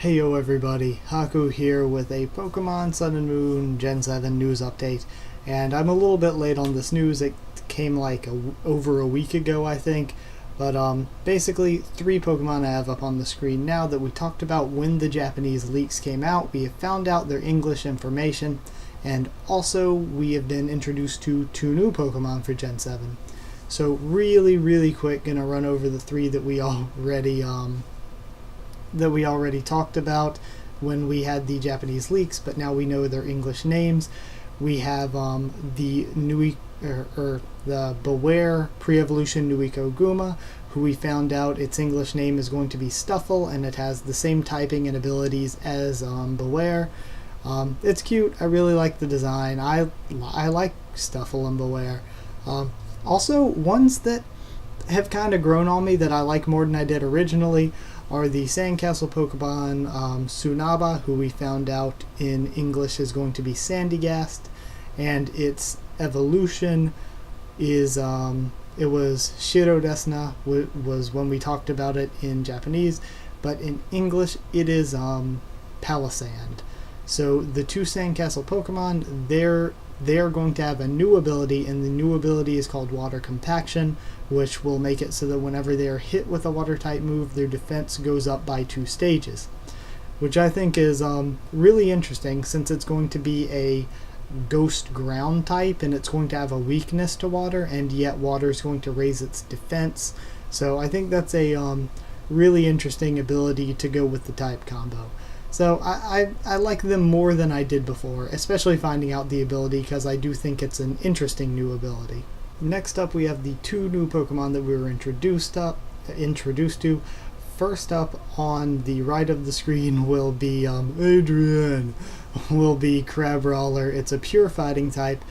Heyo everybody, Haku here with a Pokemon Sun and Moon Gen 7 news update, and I'm a little bit late on this news. It came like over a week ago, I think, but basically 3 Pokemon I have up on the screen now that we talked about when the Japanese leaks came out. We have found out their English information, and also we have been introduced to 2 new Pokemon for Gen 7. So really quick, gonna run over the 3 that we already talked about when we had the Japanese leaks, but now we know their English names. We have the Beware Pre-Evolution Nuiko Guma, who we found out its English name is going to be Stuffle, and it has the same typing and abilities as Beware. It's cute. I really like the design. I like Stuffle and Beware. Also, ones that have kind of grown on me that I like more than I did originally are the Sandcastle Pokemon Tsunaba, who we found out in English is going to be Sandygast, and its evolution is it was Shirodesna was when we talked about it in Japanese, but in English it is Palisand. So the 2 Sandcastle Pokemon, they're going to have a new ability, and the new ability is called Water Compaction, which will make it so that whenever they are hit with a water type move, their defense goes up by 2 stages, which I think is really interesting, since it's going to be a ghost ground type and it's going to have a weakness to water, and yet water is going to raise its defense. So I think that's a really interesting ability to go with the type combo. So I like them more than I did before, especially finding out the ability, because I do think it's an interesting new ability. Next up, we have the 2 new Pokemon that we were introduced to. First up on the right of the screen will be Adrian, will be Crabrawler. It's a pure fighting type.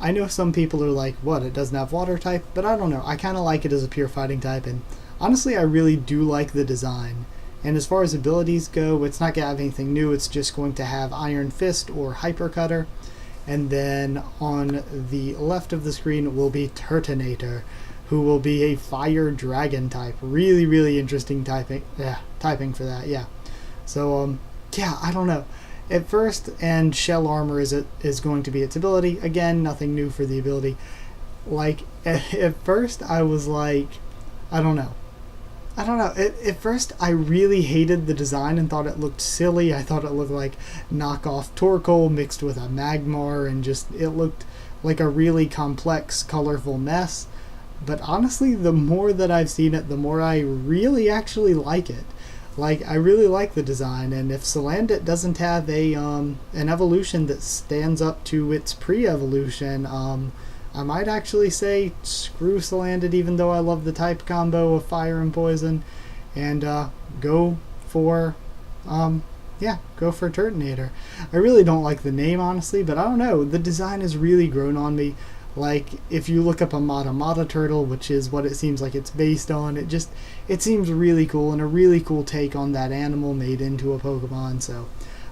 I know some people are like, what, it doesn't have water type? But I don't know, I kind of like it as a pure fighting type, and honestly I really do like the design. And as far as abilities go, it's not going to have anything new. It's just going to have Iron Fist or Hyper Cutter. And then on the left of the screen will be Turtonator, who will be a Fire Dragon type. Really interesting typing for that, yeah. So, yeah, I don't know. At first, and Shell Armor is going to be its ability. Again, nothing new for the ability. Like, at first I was like, I don't know. At first, I really hated the design and thought it looked silly. I thought it looked like knockoff Torkoal mixed with a Magmar, and just it looked like a really complex, colorful mess. But honestly, the more that I've seen it, the more I really actually like it. Like, I really like the design, and if Salandit doesn't have an evolution that stands up to its pre-evolution, I might actually say screw Salandit, even though I love the type combo of fire and poison, and go for Turtonator. I really don't like the name, honestly, but I don't know, the design has really grown on me. Like, if you look up a Mata Turtle, which is what it seems like it's based on, it seems really cool, and a really cool take on that animal made into a Pokemon. So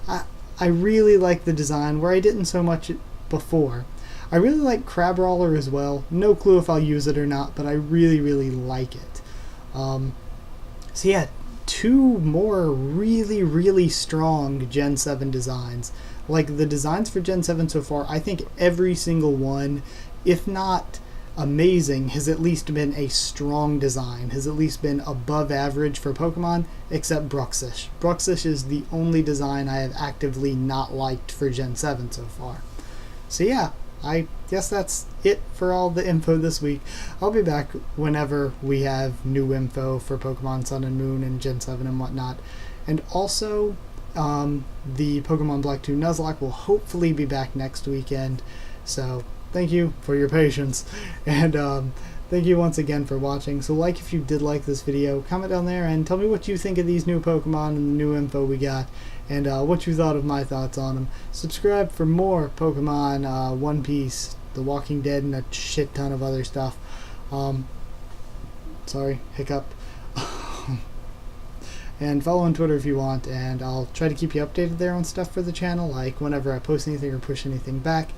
I really like the design, where I didn't so much before. I really like Crabrawler as well. No clue if I'll use it or not, but I really like it. So yeah, 2 more really strong Gen 7 designs. Like, the designs for Gen 7 so far, I think every single one, if not amazing, has at least been a strong design, has at least been above average for Pokemon, except Bruxish. Bruxish is the only design I have actively not liked for Gen 7 so far. So yeah, I guess that's it for all the info this week. I'll be back whenever we have new info for Pokemon Sun and Moon and Gen 7 and whatnot. And also, the Pokemon Black 2 Nuzlocke will hopefully be back next weekend. So, thank you for your patience. And thank you once again for watching. So like if you did like this video, comment down there and tell me what you think of these new Pokemon and the new info we got, and what you thought of my thoughts on them. Subscribe for more Pokemon, One Piece, The Walking Dead, and a shit ton of other stuff. Sorry, hiccup. And follow on Twitter if you want, and I'll try to keep you updated there on stuff for the channel, like whenever I post anything or push anything back.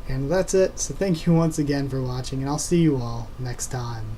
And that's it, so thank you once again for watching, and I'll see you all next time.